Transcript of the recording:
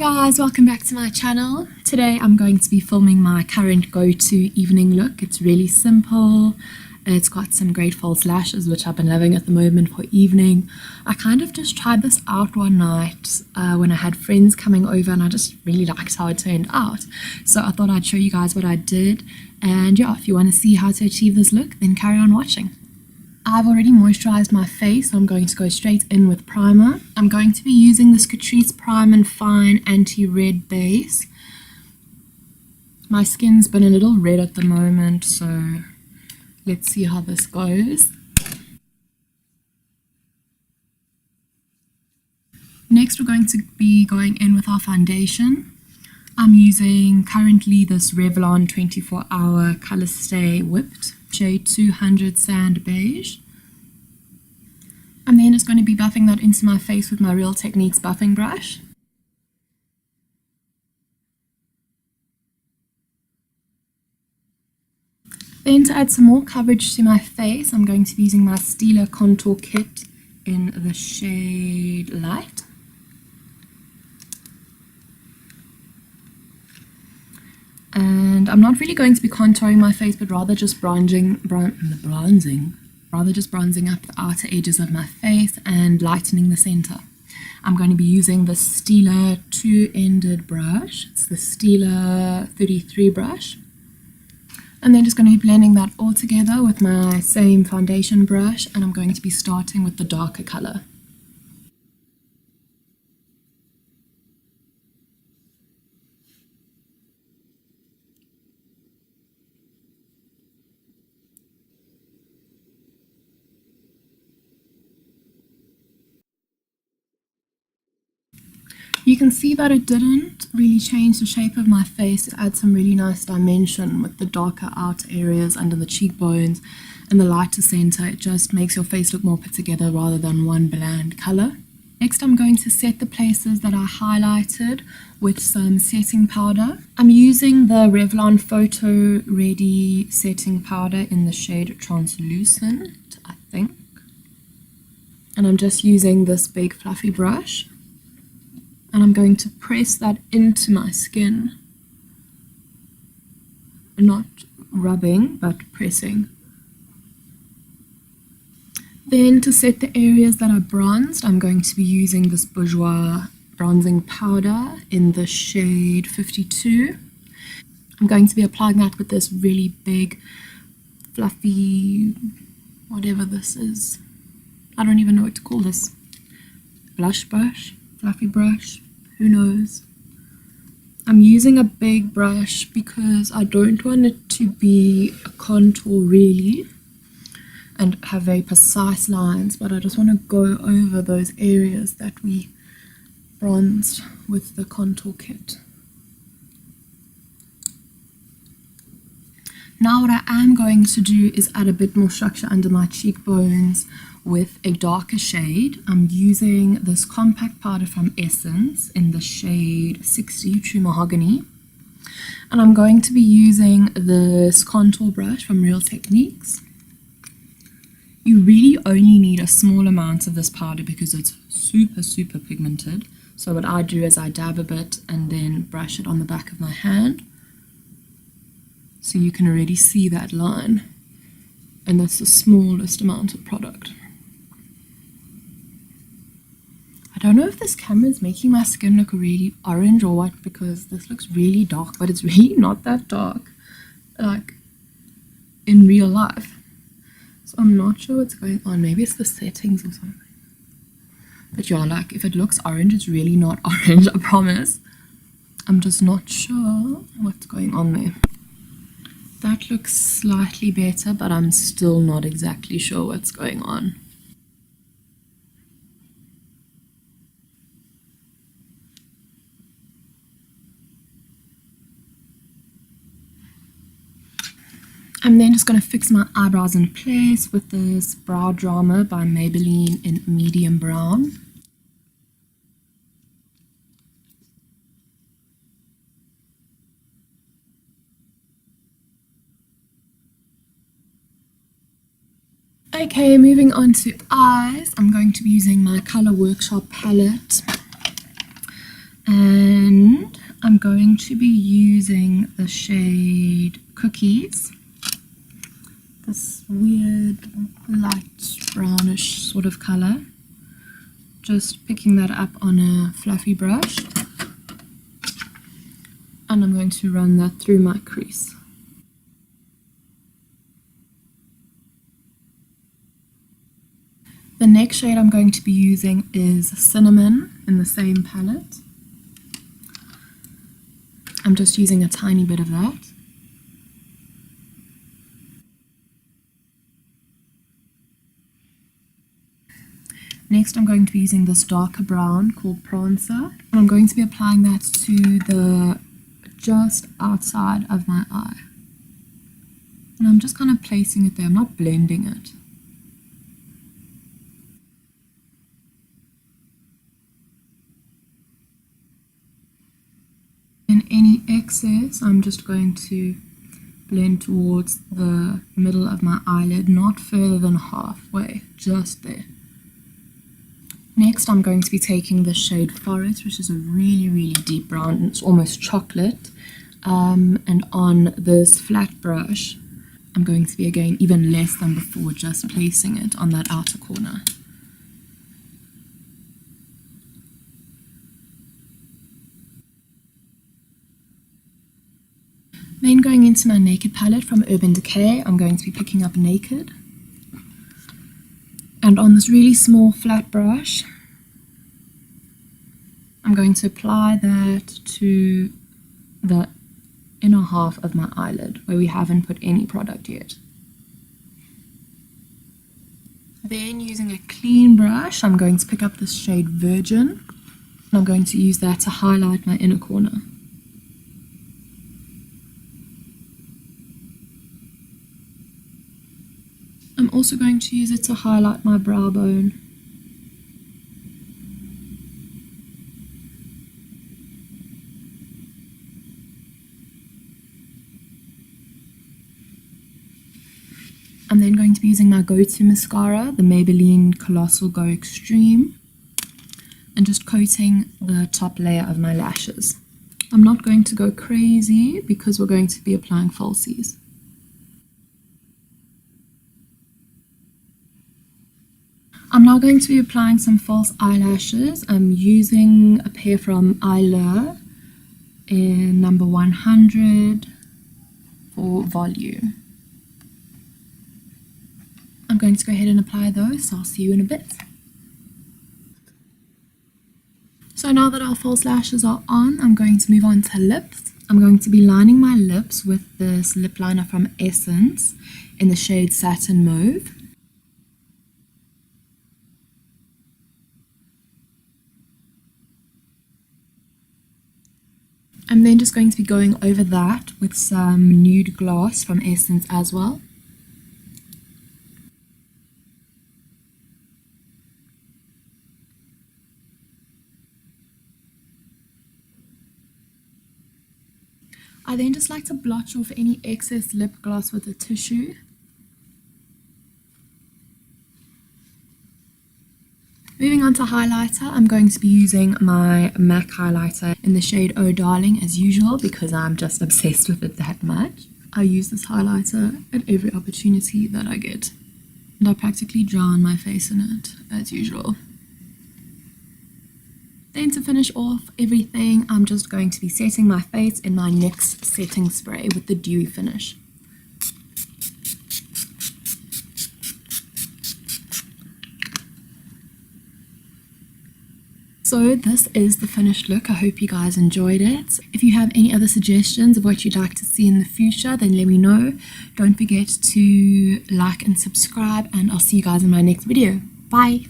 guys, welcome back to my channel. Today I'm going to be filming my current go-to evening look. It's really simple. It's got some great false lashes, which I've been loving at the moment for evening. I kind of just tried this out one night when I had friends coming over, and I just really liked how it turned out. So I thought I'd show you guys what I did. And yeah, if you want to see how to achieve this look, then carry on watching. I've already moisturized my face, so I'm going to go straight in with primer. I'm going to be using this Catrice Prime and Fine Anti-Red Base. My skin's been a little red at the moment, so let's see how this goes. Next, we're going to be going in with our foundation. I'm using currently this Revlon 24-Hour Color Stay Whipped, shade 200 Sand Beige. I'm then just going to be buffing that into my face with my Real Techniques buffing brush. Then to add some more coverage to my face, I'm going to be using my Stila Countour Kit in the shade Light. And I'm not really going to be contouring my face, but rather just bronzing up the outer edges of my face and lightening the center. I'm going to be using the Stila two-ended brush. It's the Stila 33 brush. And then just going to be blending that all together with my same foundation brush, and I'm going to be starting with the darker color. You can see that it didn't really change the shape of my face. It adds some really nice dimension with the darker outer areas under the cheekbones and the lighter center. It just makes your face look more put together rather than one bland color. Next, I'm going to set the places that I highlighted with some setting powder. I'm using the Revlon Photo Ready setting powder in the shade Translucent, I think. And I'm just using this big fluffy brush. And I'm going to press that into my skin. Not rubbing, but pressing. Then to set the areas that are bronzed, I'm going to be using this Bourjois bronzing powder in the shade 52. I'm going to be applying that with this really big, fluffy, whatever this is. I don't even know what to call this. Blush brush? Fluffy brush, who knows. I'm using a big brush because I don't want it to be a contour really and have very precise lines, but I just want to go over those areas that we bronzed with the contour kit. Now what I am going to do is add a bit more structure under my cheekbones with a darker shade. I'm using this compact powder from Essence in the shade 60, True Mahogany. And I'm going to be using this contour brush from Real Techniques. You really only need a small amount of this powder because it's super pigmented. So what I do is I dab a bit and then brush it on the back of my hand. So you can already see that line. And that's the smallest amount of product. I don't know if this camera is making my skin look really orange or what, because this looks really dark, but it's really not that dark, like in real life. So I'm not sure what's going on. Maybe it's the settings or something. But yeah, like if it looks orange, it's really not orange, I promise. I'm just not sure what's going on there. That looks slightly better, but I'm still not exactly sure what's going on. I'm then just going to fix my eyebrows in place with this Brow Drama by Maybelline in medium brown. Okay, moving on to eyes, I'm going to be using my Color Workshop palette. And I'm going to be using the shade Cookies, this weird light brownish sort of color. Just picking that up on a fluffy brush, and I'm going to run that through my crease. The next shade I'm going to be using is Cinnamon in the same palette. I'm just using a tiny bit of that. Next I'm going to be using this darker brown called Prancer. And I'm going to be applying that to the just outside of my eye. And I'm just kind of placing it there, I'm not blending it. And any excess I'm just going to blend towards the middle of my eyelid, not further than halfway, just there. Next I'm going to be taking the shade Forest, which is a really deep brown, it's almost chocolate, and on this flat brush I'm going to be again even less than before, just placing it on that outer corner. Then going into my Naked palette from Urban Decay, I'm going to be picking up Naked. And on this really small flat brush, I'm going to apply that to the inner half of my eyelid, where we haven't put any product yet. Then using a clean brush, I'm going to pick up this shade Virgin, and I'm going to use that to highlight my inner corner. I'm also going to use it to highlight my brow bone. I'm then going to be using my go-to mascara, the Maybelline Colossal Go Extreme, and just coating the top layer of my lashes. I'm not going to go crazy because we're going to be applying falsies. I'm now going to be applying some false eyelashes. I'm using a pair from Eyelure in number 100 for volume. I'm going to go ahead and apply those, so I'll see you in a bit. So now that our false lashes are on, I'm going to move on to lips. I'm going to be lining my lips with this lip liner from Essence in the shade Satin Mauve. I'm then just going to be going over that with some nude gloss from Essence as well. I then just like to blotch off any excess lip gloss with a tissue. Moving on to highlighter, I'm going to be using my MAC highlighter in the shade Oh Darling as usual because I'm just obsessed with it that much. I use this highlighter at every opportunity that I get, and I practically drown my face in it as usual. Then to finish off everything, I'm just going to be setting my face in my NYX setting spray with the dewy finish. So this is the finished look. I hope you guys enjoyed it. If you have any other suggestions of what you'd like to see in the future, then let me know. Don't forget to like and subscribe, and I'll see you guys in my next video. Bye!